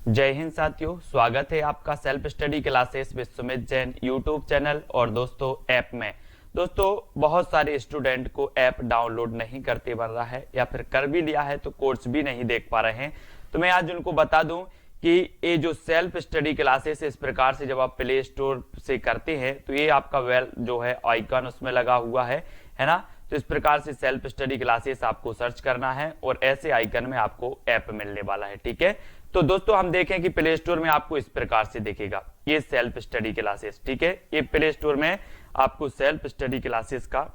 जय हिंद साथियों, स्वागत है आपका self study classes with Sumit Jain YouTube channel और दोस्तों ऐप में। दोस्तों बहुत सारे स्टूडेंट को ऐप डाउनलोड नहीं करते बन रहा है या फिर कर भी लिया है तो कोर्स भी नहीं देख पा रहे हैं। तो मैं आज उनको बता दूं कि ये जो सेल्फ स्टडी क्लासेस इस प्रकार से जब आप प्ले स्टोर से करते हैं तो ये आपका वेल जो है आइकन उसमें लगा हुआ है ना। तो इस प्रकार से सेल्फ स्टडी क्लासेस आपको सर्च करना है और ऐसे आइकन में आपको ऐप मिलने वाला है। ठीक है, तो दोस्तों हम देखें कि प्ले स्टोर में आपको इस प्रकार से दिखेगा ये सेल्फ स्टडी क्लासेस। ठीक है, ये प्ले स्टोर में आपको सेल्फ स्टडी क्लासेस का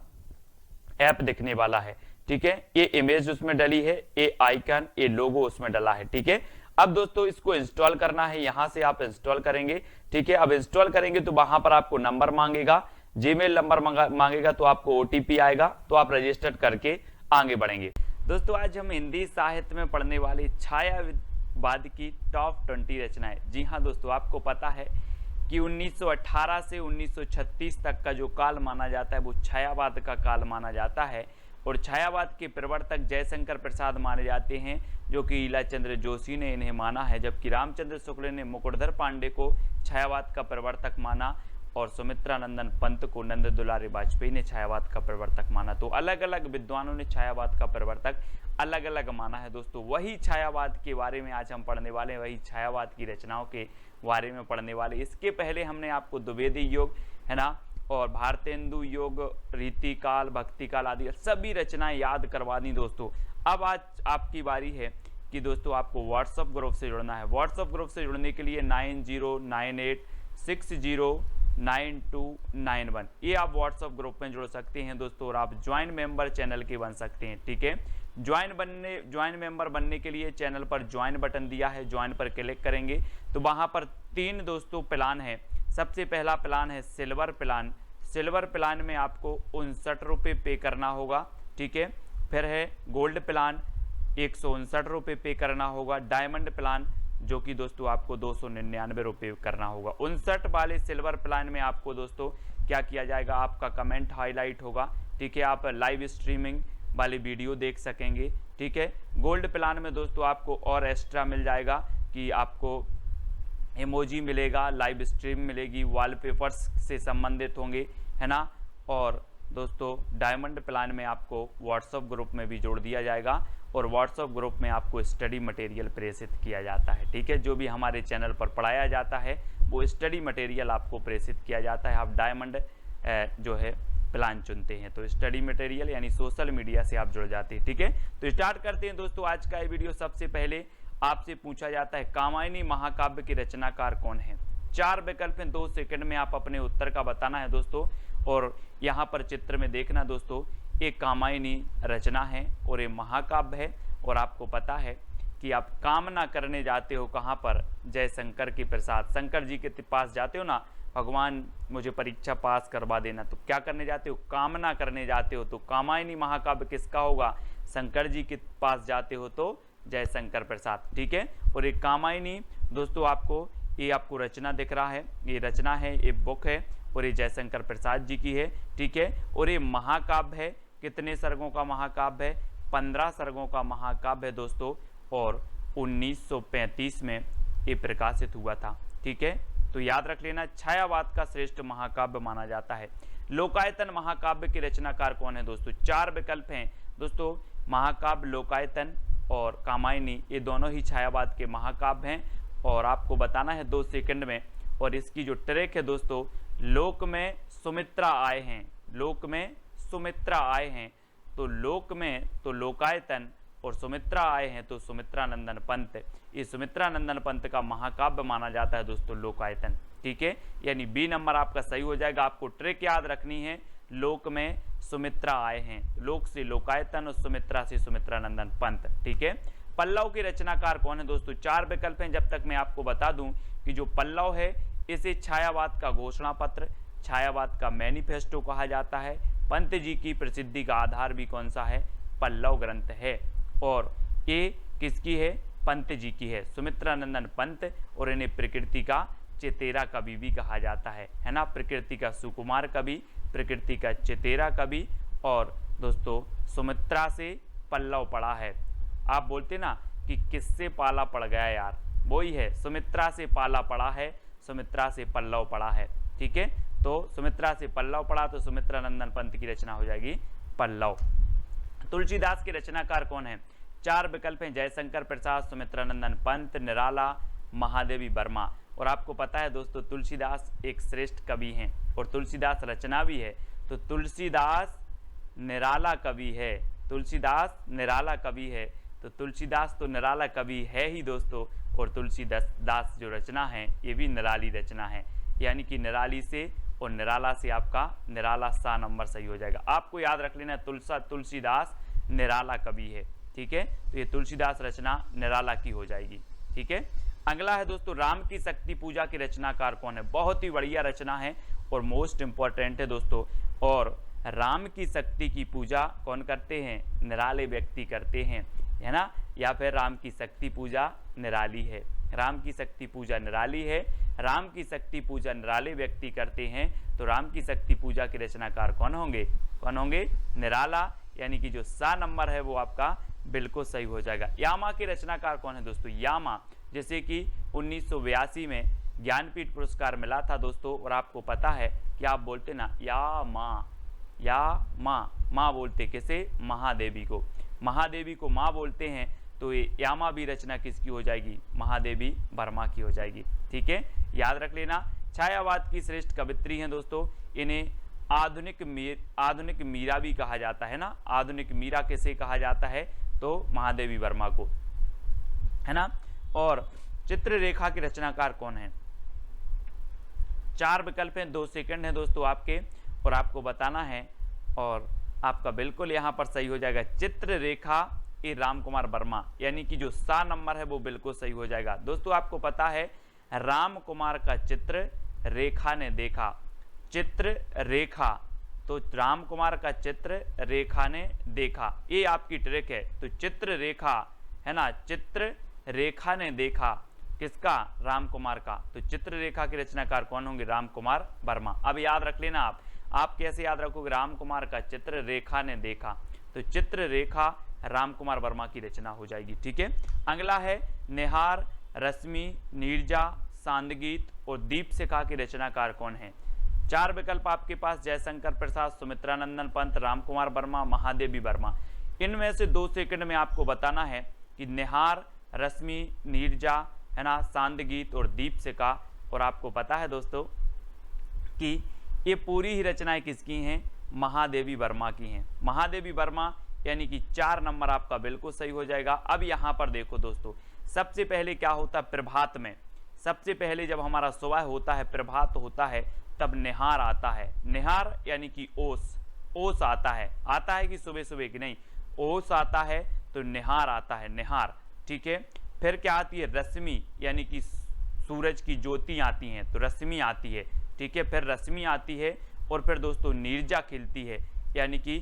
ऐप दिखने वाला है। ठीक है, ये इमेज उसमें डली है, ये आइकन, ये लोगो उसमें डला है। ठीक है, अब दोस्तों इसको इंस्टॉल करना है, यहां से आप इंस्टॉल करेंगे। ठीक है, अब इंस्टॉल करेंगे तो वहां पर आपको नंबर मांगेगा, जीमेल नंबर मांगेगा, तो आपको ओटीपी आएगा, तो आप रजिस्टर करके आगे बढ़ेंगे। दोस्तों आज हम हिंदी साहित्य में पढ़ने वाले छायावाद की टॉप 20 रचनाएं। जी हाँ दोस्तों, आपको पता है कि 1918 से 1936 तक का जो काल माना जाता है वो छायावाद का काल माना जाता है और छायावाद के प्रवर्तक जयशंकर प्रसाद माने जाते हैं, जो कि ईलाचंद्र जोशी ने इन्हें माना है, जबकि रामचंद्र शुक्ल ने मुकुटधर पांडे को छायावाद का प्रवर्तक माना और सुमित्रा नंदन पंत को नंद दुलारी वाजपेयी ने छायावाद का प्रवर्तक माना। तो अलग अलग विद्वानों ने छायावाद का प्रवर्तक अलग अलग माना है। दोस्तों वही छायावाद के बारे में आज हम पढ़ने वाले हैं, वही छायावाद की रचनाओं के बारे में पढ़ने वाले। इसके पहले हमने आपको द्विवेदी योग है ना और भारतेंदु योग, रीतिकाल, भक्तिकाल आदि सभी रचनाएं याद करवा दी। दोस्तों अब आज आपकी बारी है कि दोस्तों आपको व्हाट्सएप ग्रुप से जुड़ना है। व्हाट्सएप ग्रुप से जुड़ने के लिए 9098609291 ये आप व्हाट्सएप ग्रुप में जुड़ सकते हैं दोस्तों, और आप ज्वाइन मेंबर चैनल के बन सकते हैं। ठीक है, ज्वाइन मेंबर बनने के लिए चैनल पर ज्वाइन बटन दिया है, ज्वाइन पर क्लिक करेंगे तो वहां पर 3 दोस्तों प्लान है। सबसे पहला प्लान है सिल्वर प्लान। सिल्वर प्लान में आपको 59 रुपये पे करना होगा। ठीक है, फिर है गोल्ड प्लान, 159 रुपये पे करना होगा। डायमंड प्लान जो कि दोस्तों आपको 299 रुपये करना होगा। 59 वाले सिल्वर प्लान में आपको दोस्तों क्या किया जाएगा, आपका कमेंट हाईलाइट होगा। ठीक है, आप लाइव स्ट्रीमिंग वाली वीडियो देख सकेंगे। ठीक है, गोल्ड प्लान में दोस्तों आपको और एक्स्ट्रा मिल जाएगा कि आपको इमोजी मिलेगा, लाइव स्ट्रीम मिलेगी, वॉलपेपर्स से संबंधित होंगे है ना। और दोस्तों डायमंड प्लान में आपको व्हाट्सएप ग्रुप में भी जोड़ दिया जाएगा और व्हाट्सएप ग्रुप में आपको स्टडी मटेरियल प्रेषित किया जाता है। ठीक है, जो भी हमारे चैनल पर पढ़ाया जाता है वो स्टडी मटेरियल आपको प्रेषित किया जाता है। आप डायमंड जो है प्लान चुनते हैं तो स्टडी मटेरियल यानी सोशल मीडिया से आप जुड़ जाते हैं। ठीक है, तो स्टार्ट करते हैं दोस्तों आज का ये वीडियो। सबसे पहले आपसे पूछा जाता है कामायनी महाकाव्य के रचनाकार कौन है। 4 विकल्प हैं, 2 सेकंड में आप अपने उत्तर का बताना है दोस्तों। और यहाँ पर चित्र में देखना दोस्तों, एक कामायनी रचना है और ये महाकाव्य है। और आपको पता है कि आप कामना करने जाते हो कहाँ पर, जयशंकर के प्रसाद, शंकर जी के पास जाते हो ना, भगवान मुझे परीक्षा पास करवा देना, तो क्या करने जाते हो, कामना करने जाते हो। तो कामायनी महाकाव्य किसका होगा, शंकर जी के पास जाते हो तो जयशंकर प्रसाद। ठीक है, और एक कामायनी दोस्तों आपको ये आपको रचना दिख रहा है, ये रचना है, ये बुक है और ये जयशंकर प्रसाद जी की है। ठीक है, और ये महाकाव्य है, कितने सर्गों का महाकाव्य है, 15 सर्गों का महाकाव्य है दोस्तों, और 1935 में ये प्रकाशित हुआ था। ठीक है, तो याद रख लेना, छायावाद का श्रेष्ठ महाकाव्य माना जाता है। लोकायतन महाकाव्य के रचनाकार कौन है दोस्तों। 4 विकल्प हैं दोस्तों, महाकाव्य, लोकायतन और कामायनी, ये दोनों ही छायावाद के महाकाव्य हैं और आपको बताना है 2 सेकंड में। और इसकी जो ट्रैक है दोस्तों, लोक में सुमित्रा आए हैं, लोक में सुमित्रा आए हैं, तो लोक में तो लोकायतन और सुमित्रा आए हैं तो सुमित्रा नंदन पंत। ये सुमित्रा नंदन पंत का महाकाव्य माना जाता है दोस्तों लोकायतन। ठीक है, यानी बी नंबर आपका सही हो जाएगा। आपको ट्रिक याद रखनी है, लोक में सुमित्रा आए हैं, लोक से लोकायतन और सुमित्रा से सुमित्रा नंदन पंत। ठीक है, पल्लव के रचनाकार कौन है दोस्तों। 4 विकल्प हैं, जब तक मैं आपको बता दूं कि जो पल्लव है इसे छायावाद का घोषणा पत्र, छायावाद का मैनिफेस्टो कहा जाता है। पंत जी की प्रसिद्धि का आधार भी कौन सा है, पल्लव ग्रंथ है। और ये किसकी है, पंत जी की है, सुमित्रा नंदन पंत। और इन्हें प्रकृति का चेतेरा कवि भी कहा जाता है ना, प्रकृति का सुकुमार कवि, प्रकृति का चेतेरा कवि। और दोस्तों सुमित्रा से पल्लव पड़ा है। आप बोलते ना कि किससे पाला पड़ गया यार, वही है, सुमित्रा से पाला पड़ा है, सुमित्रा से पल्लव पड़ा है। ठीक है, तो सुमित्रा से पल्लव पड़ा तो सुमित्रा नंदन पंत की रचना हो जाएगी पल्लव। तुलसीदास के रचनाकार कौन है? 4 विकल्प हैं, जयशंकर प्रसाद, सुमित्रा नंदन पंत, निराला, महादेवी वर्मा। और आपको पता है दोस्तों तुलसीदास एक श्रेष्ठ कवि हैं और तुलसीदास रचना भी है, तो तुलसीदास निराला कवि है, तुलसीदास निराला कवि है, तो तुलसीदास तो निराला कवि है ही दोस्तों, और तुलसीदास जो रचना है ये भी निराली रचना है, यानी कि निराली से और निराला से आपका निराला सा नंबर सही हो जाएगा। आपको याद रख लेना तुलसीदास निराला कवि है। ठीक है, तो ये तुलसीदास रचना निराला की हो जाएगी। ठीक है, अगला है दोस्तों राम की शक्ति पूजा के रचनाकार कौन है? बहुत ही बढ़िया रचना है और मोस्ट इंपॉर्टेंट है दोस्तों। और राम की शक्ति की पूजा कौन करते हैं? निराले व्यक्ति करते हैं, है ना, या फिर राम की शक्ति पूजा निराली है। राम की शक्ति पूजा निराली है, राम की शक्ति पूजा निराले व्यक्ति करते हैं, तो राम की शक्ति पूजा के रचनाकार कौन होंगे? कौन होंगे? निराला, यानी कि जो सा नंबर है वो आपका बिल्कुल सही हो जाएगा। यामा के रचनाकार कौन है दोस्तों? यामा, जैसे कि 1982 में ज्ञानपीठ पुरस्कार मिला था दोस्तों, और आपको पता है कि आप बोलते ना या माँ बोलते किसे? महादेवी को, महादेवी को माँ बोलते हैं, तो ये यामा भी रचना किसकी हो जाएगी? महादेवी वर्मा की हो जाएगी। ठीक है, याद रख लेना। छायावाद की श्रेष्ठ कवित्री हैं दोस्तों, इन्हें आधुनिक मीरा भी कहा जाता है ना। आधुनिक मीरा किसे कहा जाता है? तो महादेवी वर्मा को, है ना। और चित्ररेखा के रचनाकार कौन है? 4 विकल्प हैं, 2 सेकंड है दोस्तों आपके, और आपको बताना है, और आपका बिल्कुल यहाँ पर सही हो जाएगा। चित्ररेखा ए राम कुमार वर्मा, यानी कि जो सा नंबर है वो बिल्कुल सही हो जाएगा। दोस्तों आपको पता है राम कुमार का चित्र रेखा ने देखा, चित्र रेखा, तो राम कुमार का चित्र रेखा ने देखा, ये आपकी ट्रिक है। तो चित्र रेखा, है ना, चित्र रेखा ने देखा किसका? राम कुमार का। तो चित्ररेखा के रचनाकार कौन होंगे? राम कुमार वर्मा। अब याद रख लेना आप कैसे याद रखोगे? राम कुमार का चित्र रेखा ने देखा, तो चित्ररेखा राम कुमार वर्मा की रचना हो जाएगी। ठीक है, अगला है निहार, रश्मि, नीरजा, सांदगीत और दीपशिखा के रचनाकार कौन है? 4 विकल्प आपके पास, जयशंकर प्रसाद, सुमित्रा नंदन पंत, राम कुमार वर्मा, महादेवी वर्मा। इनमें से 2 सेकंड में आपको बताना है कि निहार, रश्मि, नीरजा, है ना, सांदगीत और दीपशिखा। और आपको पता है दोस्तों कि ये पूरी ही रचनाएं किसकी हैं? महादेवी वर्मा की हैं। महादेवी वर्मा, यानी कि 4 नंबर आपका बिल्कुल सही हो जाएगा। अब यहाँ पर देखो दोस्तों, सबसे पहले क्या होता है प्रभात में? सबसे पहले जब हमारा सुबह होता है, प्रभात होता है, तब निहार आता है। निहार यानी कि ओस आता है कि सुबह सुबह की नहीं, ओस आता है, तो निहार आता है, निहार। ठीक है, फिर क्या आती है? रश्मि, यानी कि सूरज की ज्योति आती हैं, तो रश्मि आती है। ठीक है, फिर रश्मि आती है, और फिर दोस्तों नीरजा खिलती है, यानी कि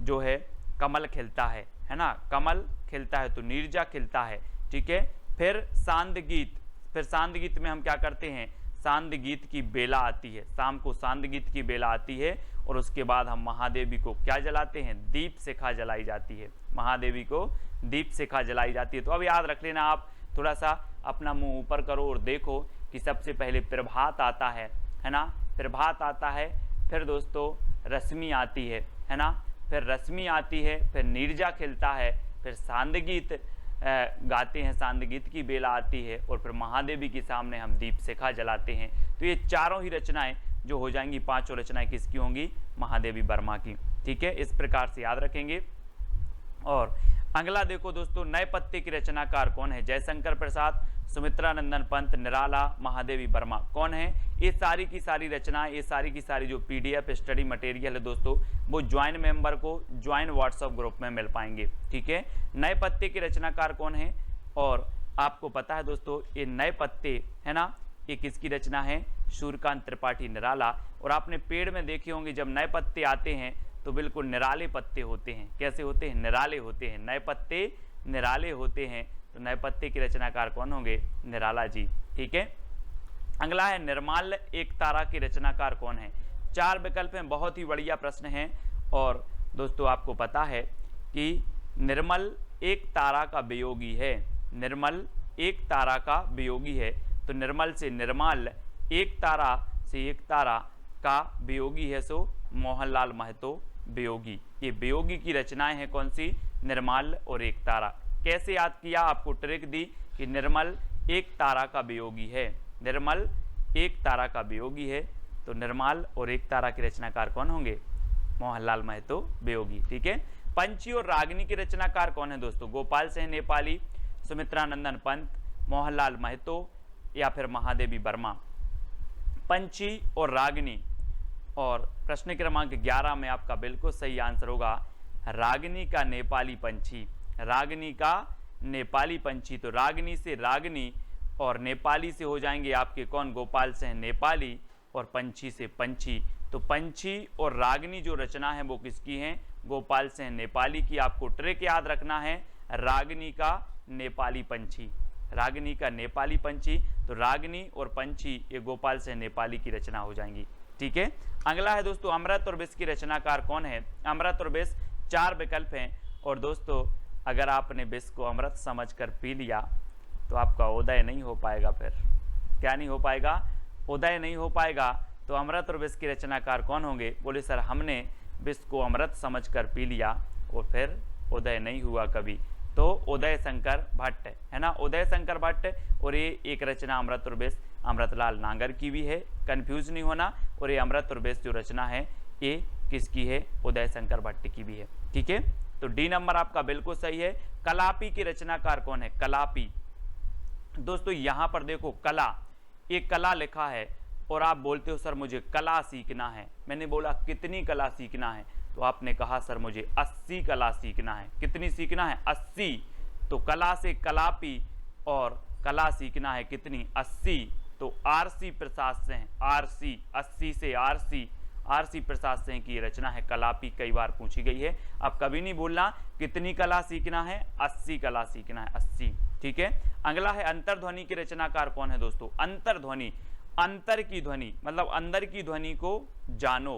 जो है कमल खिलता है ना, कमल खिलता है, तो नीरजा खिलता है। ठीक है, फिर सांदगीत, फिर सांदगीत में हम क्या करते हैं? सांदगीत की बेला आती है, शाम को सांदगीत की बेला आती है, और उसके बाद हम महादेवी को क्या जलाते हैं? दीपशिखा जलाई जाती है, महादेवी को दीपशिखा जलाई जाती है। तो अब याद रख लेना, आप थोड़ा सा अपना मुंह ऊपर करो और देखो कि सबसे पहले प्रभात आता है ना, प्रभात आता है, फिर दोस्तों रश्मि आती है ना, फिर रश्मि आती है, फिर नीरजा खिलता है, फिर सांदगीत गाते हैं, सांदगीत की बेला आती है, और फिर महादेवी के सामने हम दीपशिखा जलाते हैं। तो ये चारों ही रचनाएं जो हो जाएंगी, 5 रचनाएं किसकी होंगी? महादेवी वर्मा की। ठीक है, इस प्रकार से याद रखेंगे। और अगला देखो दोस्तों, नए पत्ते की रचनाकार कौन है? जयशंकर प्रसाद, सुमित्रा नंदन पंत, निराला, महादेवी वर्मा। कौन है? ये सारी की सारी रचनाएं, ये सारी की सारी जो PDF स्टडी मटेरियल है दोस्तों, वो ज्वाइन मेंबर को ज्वाइन व्हाट्सएप ग्रुप में मिल पाएंगे। ठीक है, नए पत्ते के रचनाकार कौन है? और आपको पता है दोस्तों ये नए पत्ते, है ना, ये किसकी रचना है? सूर्यकांत त्रिपाठी, निराला। और आपने पेड़ में देखे होंगे जब नए पत्ते आते हैं तो बिल्कुल निराले पत्ते होते हैं। कैसे होते हैं? निराले होते हैं, नए पत्ते निराले होते हैं। तो नए पत्ते के रचनाकार कौन होंगे? निराला जी। ठीक है, अगला है निर्माल्य एक तारा के रचनाकार कौन है? 4 विकल्प हैं, बहुत ही बढ़िया प्रश्न है। और दोस्तों आपको पता है कि निर्मल एक तारा का वियोगी है, निर्मल एक तारा का वियोगी है, तो निर्मल से निर्माल, एक तारा से एक तारा का वियोगी है, सो मोहनलाल महतो वियोगी। ये वियोगी की रचनाएं हैं कौन सी? निर्मल और एक तारा। कैसे याद किया? आपको ट्रिक दी कि निर्मल एक तारा का वियोगी है, निर्मल एक तारा का वियोगी है, तो निर्मल और एक तारा के रचनाकार कौन होंगे? मोहनलाल महतो वियोगी। ठीक है। पंछी और रागिनी के रचनाकार कौन है दोस्तों? गोपाल सिंह नेपाली, सुमित्रानंदन पंत, मोहनलाल महतो या फिर महादेवी वर्मा। पंछी और रागिनी, और प्रश्न क्रमांक 11 में आपका बिल्कुल सही आंसर होगा रागिनी का नेपाली पंछी, रागिनी का नेपाली पंछी। तो रागिनी से रागिनी और नेपाली से हो जाएंगे आपके कौन? गोपाल सिंह नेपाली, और पंछी से पंछी। तो पंछी और रागिनी जो रचना है वो किसकी है? गोपाल सिंह नेपाली की। आपको ट्रिक याद रखना है, रागिनी का नेपाली पंछी, रागिनी का नेपाली पंछी। तो रागिनी और पंछी ये गोपाल सिंह नेपाली की रचना हो जाएंगी। ठीक है। अगला है दोस्तों अमृत और विष की रचनाकार कौन है? अमृत और विष 4 विकल्प हैं, और दोस्तों अगर आपने विष को अमृत समझकर पी लिया तो आपका उदय नहीं हो पाएगा। फिर क्या नहीं हो पाएगा? उदय नहीं हो पाएगा। तो अमृत और विष की रचनाकार कौन होंगे? बोले सर हमने विष को अमृत समझकर पी लिया और फिर उदय नहीं हुआ कभी। तो उदय शंकर भट्ट है ना, उदय शंकर भट्ट। और ये एक रचना अमृत और विष अमृतलाल नागर की भी है, कंफ्यूज नहीं होना। और ये अमृत और विष जो रचना है ये किसकी है? उदय शंकर भट्ट की भी है। ठीक है। तो डी नंबर आपका बिल्कुल सही है। कलापी की रचनाकार कौन है? कलापी। दोस्तों यहां पर देखो कला, एक कला लिखा है और आप बोलते हो सर मुझे कला सीखना है। मैंने बोला कितनी कला सीखना है? तो आपने कहा सर मुझे 80 कला सीखना है। कितनी सीखना है? 80। तो कला से कलापी और कला सीखना है कितनी? 80। तो आरसी प्रसाद सिंह, आरसी 80 से आरसी प्रसाद सिंह की रचना है कलापी। कई बार पूछी गई है। अब कभी नहीं बोलना कितनी कला सीखना है, 80 कला सीखना है, 80। ठीक है। अगला है अंतर्ध्वनि की रचनाकार कौन है दोस्तों? अंतर्ध्वनि, अंतर की ध्वनि मतलब अंदर की ध्वनि को जानो,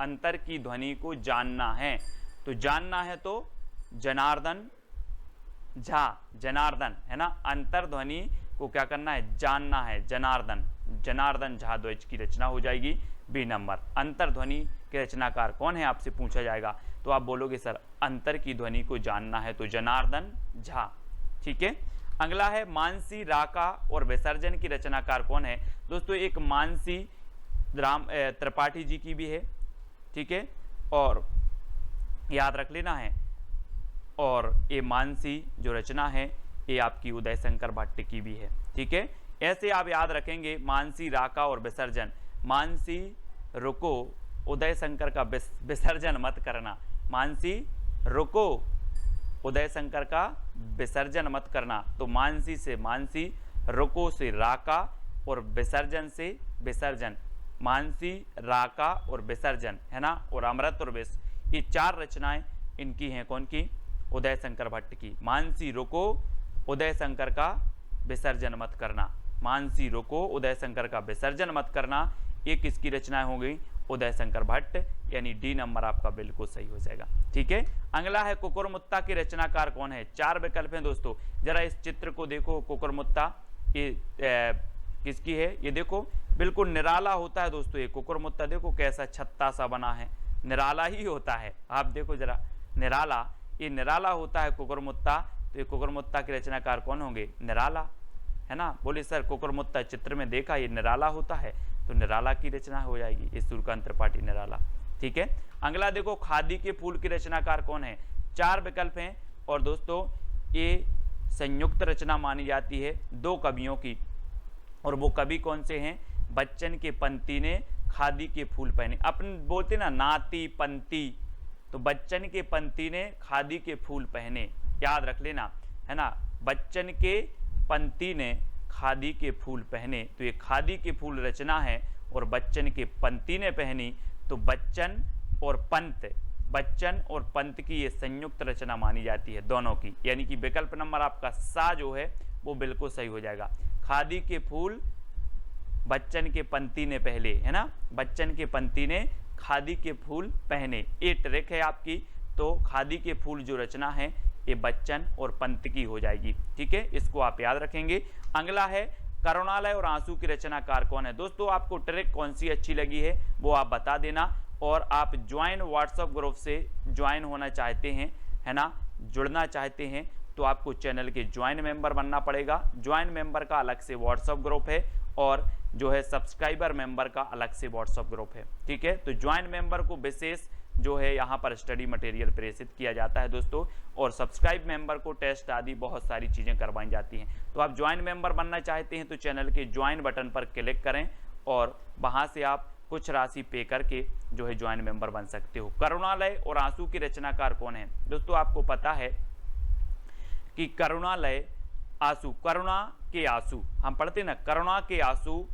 अंतर की ध्वनि को जानना है। तो जानना है तो जनार्दन झा, जनार्दन है ना। अंतर्ध्वनि को क्या करना है? जानना है, जनार्दन, जनार्दन झा द्विज की रचना हो जाएगी बी नंबर। अंतर्ध्वनि के रचनाकार कौन है आपसे पूछा जाएगा तो आप बोलोगे सर अंतर की ध्वनि को जानना है तो जनार्दन झा। ठीक है। अगला है मानसी, राका और विसर्जन की रचनाकार कौन है? दोस्तों एक मानसी राम त्रिपाठी जी की भी है। ठीक है। और याद रख लेना है, और ये मानसी जो रचना है ये आपकी उदय शंकर भट्ट की भी है। ठीक है। ऐसे आप याद रखेंगे मानसी, राका और विसर्जन। मानसी रुको, उदय शंकर का विसर्जन मत करना। मानसी रुको, उदय शंकर का विसर्जन मत करना। तो मानसी से मानसी, रुको से राका और विसर्जन से विसर्जन। मानसी, राका और विसर्जन है ना। और अमृत और विष ये 4 रचनाएं इनकी हैं कौन की? उदय शंकर भट्ट की। मानसी रुको, उदय शंकर का विसर्जन मत करना। मानसी रुको, उदय शंकर का विसर्जन मत करना। ये किसकी रचनाएं हो गई? उदय शंकर भट्ट, यानी डी नंबर आपका बिल्कुल सही हो जाएगा। ठीक है। अगला है कुकुरमुत्ता के रचनाकार कौन है? 4 विकल्प हैं दोस्तों। जरा इस चित्र को देखो, कुकुरमुत्ता ये किसकी है? ये देखो बिल्कुल निराला होता है दोस्तों। ये कुकुरमुत्ता देखो कैसा छत्ता सा बना है, निराला ही होता है। आप देखो जरा निराला, ये निराला होता है कुकुरमुत्ता। तो ये कुकुरमुत्ता के रचनाकार कौन होंगे? निराला है ना। बोले सर कुकुरमुत्ता चित्र में देखा ये निराला होता है, तो निराला की रचना हो जाएगी, ये सूर्यकांत त्रिपाठी निराला। ठीक है। अगला देखो खादी के फूल की रचनाकार कौन है? 4 विकल्प हैं, और दोस्तों ये संयुक्त रचना मानी जाती है 2 कवियों की। और वो कवि कौन से हैं? बच्चन के पंती ने खादी के फूल पहने। अपन बोलते ना नाती पंती, तो बच्चन के पंती ने खादी के फूल पहने, याद रख लेना है ना। बच्चन के पंती ने खादी के फूल पहने, तो ये खादी के फूल रचना है। और बच्चन के पंती ने पहनी, तो बच्चन और पंत, बच्चन और पंत की ये संयुक्त रचना मानी जाती है दोनों की। यानी कि विकल्प नंबर आपका सा जो है वो बिल्कुल सही हो जाएगा। खादी के फूल बच्चन के पंती ने पहले है ना, बच्चन के पंती ने खादी के फूल पहने। ये ट्रिक है आपकी। तो खादी के फूल जो रचना है ये बच्चन और पंत की हो जाएगी। ठीक है, इसको आप याद रखेंगे। अगला है करुणालय और आंसू की रचनाकार कौन है। दोस्तों आपको ट्रिक कौन सी अच्छी लगी है वो आप बता देना, और आप ज्वाइन व्हाट्सएप ग्रुप से ज्वाइन होना चाहते हैं, है ना, जुड़ना चाहते हैं, तो आपको चैनल के ज्वाइन मेंबर बनना पड़ेगा। ज्वाइन मेंबर का अलग से व्हाट्सएप ग्रुप है और जो है सब्सक्राइबर मेंबर का अलग से व्हाट्सएप ग्रुप है। ठीक है, तो ज्वाइन मेंबर को विशेष जो है यहाँ पर स्टडी मटेरियल प्रेषित किया जाता है दोस्तों, और सब्सक्राइब मेंबर को टेस्ट आदि बहुत सारी चीज़ें करवाई जाती हैं। तो आप ज्वाइन मेंबर बनना चाहते हैं तो चैनल के ज्वाइन बटन पर क्लिक करें और वहाँ से आप कुछ राशि पे करके जो है ज्वाइन मेंबर बन सकते हो। करुणालय और आंसू की रचनाकार कौन है। दोस्तों आपको पता है कि करुणालय आंसू, करुणा के आंसू हम पढ़ते ना, करुणा के आंसू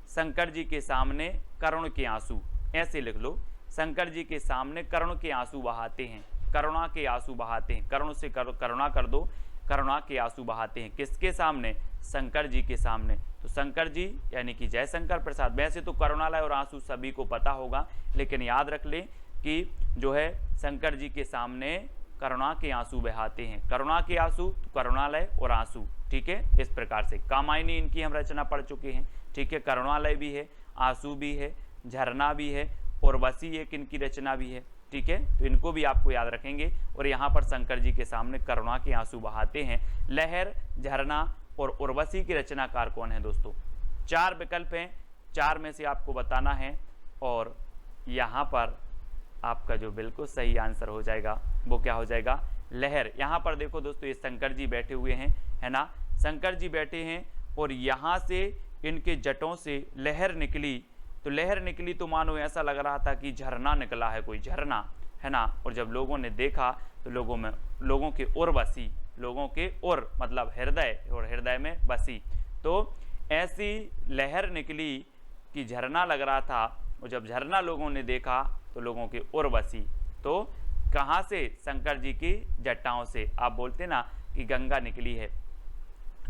शंकर जी के सामने करुण के आंसू, ऐसे लिख लो, शंकर जी के सामने करुण के आंसू बहाते हैं, करुणा के आंसू बहाते हैं, करुण से करुणा कर दो, करुणा के आंसू बहाते हैं, किसके सामने, शंकर जी के सामने। तो शंकर जी यानी कि जयशंकर प्रसाद। वैसे तो करुणालय और आंसू सभी को पता होगा, लेकिन याद रख ले कि जो है शंकर जी के सामने करुणा के आंसू बहाते हैं, करुणा के आंसू, करुणालय और आंसू। ठीक है, इस प्रकार से कामायनी इनकी हम रचना पढ़ चुके हैं। ठीक है, करुणालय भी है, आंसू भी है, झरना भी है और वसी एक इनकी रचना भी है। ठीक है, तो इनको भी आपको याद रखेंगे। और यहाँ पर शंकर जी के सामने करुणा के आंसू बहाते हैं। लहर, झरना और उर्वशी की रचनाकार कौन है दोस्तों। 4 विकल्प हैं, 4 में से आपको बताना है, और यहाँ पर आपका जो बिल्कुल सही आंसर हो जाएगा वो क्या हो जाएगा, लहर। यहाँ पर देखो दोस्तों, ये शंकर जी बैठे हुए हैं, है ना, शंकर जी बैठे हैं और यहाँ से इनके जटों से लहर निकली। तो लहर निकली तो मानो ऐसा लग रहा था कि झरना निकला है, कोई झरना, है ना। और जब लोगों ने देखा तो लोगों के उर बसी, लोगों के उर मतलब हृदय, और हृदय में बसी। तो ऐसी लहर निकली कि झरना लग रहा था, और जब झरना लोगों ने देखा तो लोगों के उर बसी। तो कहाँ से, शंकर जी की जटाओं से। आप बोलते ना कि गंगा निकली है।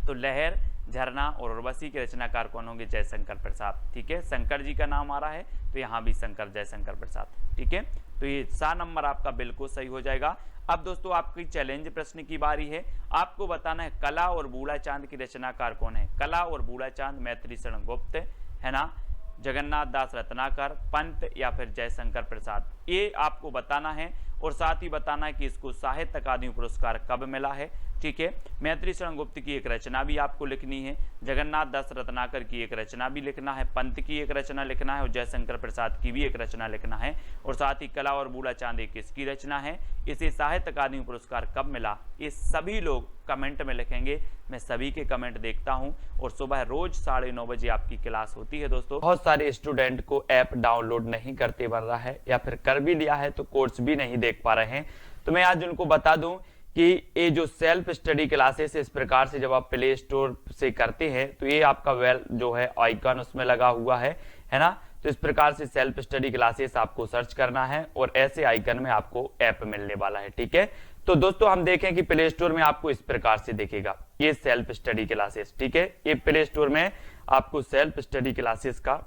तो लहर, झरना और उर्वशी के रचनाकार कौन होंगे, जयशंकर प्रसाद। ठीक है, शंकर जी का नाम आ रहा है तो यहाँ भी शंकर, जयशंकर प्रसाद। ठीक है, तो ये 7 नंबर आपका बिल्कुल सही हो जाएगा। अब दोस्तों आपकी चैलेंज प्रश्न की बारी है। आपको बताना है कला और बूढ़ा चांद की रचनाकार कौन है। कला और बूढ़ा चांद मैत्री शरण गुप्त, है ना, जगन्नाथ दास रत्नाकर, पंत या फिर जयशंकर प्रसाद, ये आपको बताना है। और साथ ही बताना है कि इसको साहित्य अकादमी पुरस्कार कब मिला है। ठीक है, मैत्री शरण गुप्त की एक रचना भी आपको लिखनी है, जगन्नाथ दास रत्नाकर की एक रचना भी लिखना है, पंत की एक रचना लिखना है और जयशंकर प्रसाद की भी एक रचना लिखना है। और साथ ही कला और बूढ़ा चांद एक किसकी रचना है, इसे साहित्य अकादमी पुरस्कार कब मिला, ये सभी लोग कमेंट में लिखेंगे। मैं सभी के कमेंट देखता हूं। और सुबह रोज 9:30 बजे आपकी क्लास होती है दोस्तों। बहुत सारे स्टूडेंट को ऐप डाउनलोड नहीं करते बन रहा है, या फिर कर भी लिया है तो कोर्स भी नहीं देख पा रहे हैं। तो मैं आज उनको बता दूं कि ये जो सेल्फ स्टडी क्लासेस इस प्रकार से जब आप प्ले स्टोर से करते हैं तो ये आपका जो है आइकन उसमें लगा हुआ है ना। तो इस प्रकार से सेल्फ स्टडी क्लासेस आपको सर्च करना है और ऐसे आइकन में आपको ऐप मिलने वाला है। ठीक है, तो दोस्तों हम देखें कि प्ले स्टोर में आपको इस प्रकार से दिखेगा ये सेल्फ स्टडी क्लासेस। ठीक है, ये प्ले स्टोर में आपको सेल्फ स्टडी क्लासेस का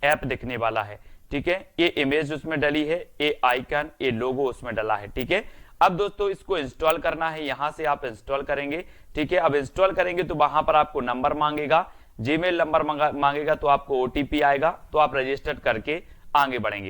ऐप दिखने वाला है। ठीक है, ये इमेज उसमें डली है, ये आइकन, ये लोगो उसमें डला है। ठीक है, अब दोस्तों इसको इंस्टॉल करना है, यहां से आप इंस्टॉल करेंगे। ठीक है, अब इंस्टॉल करेंगे तो वहां पर आपको नंबर मांगेगा, जीमेल नंबर मांगेगा, तो आपको ओटीपी आएगा, तो आप रजिस्टर करके आगे बढ़ेंगे।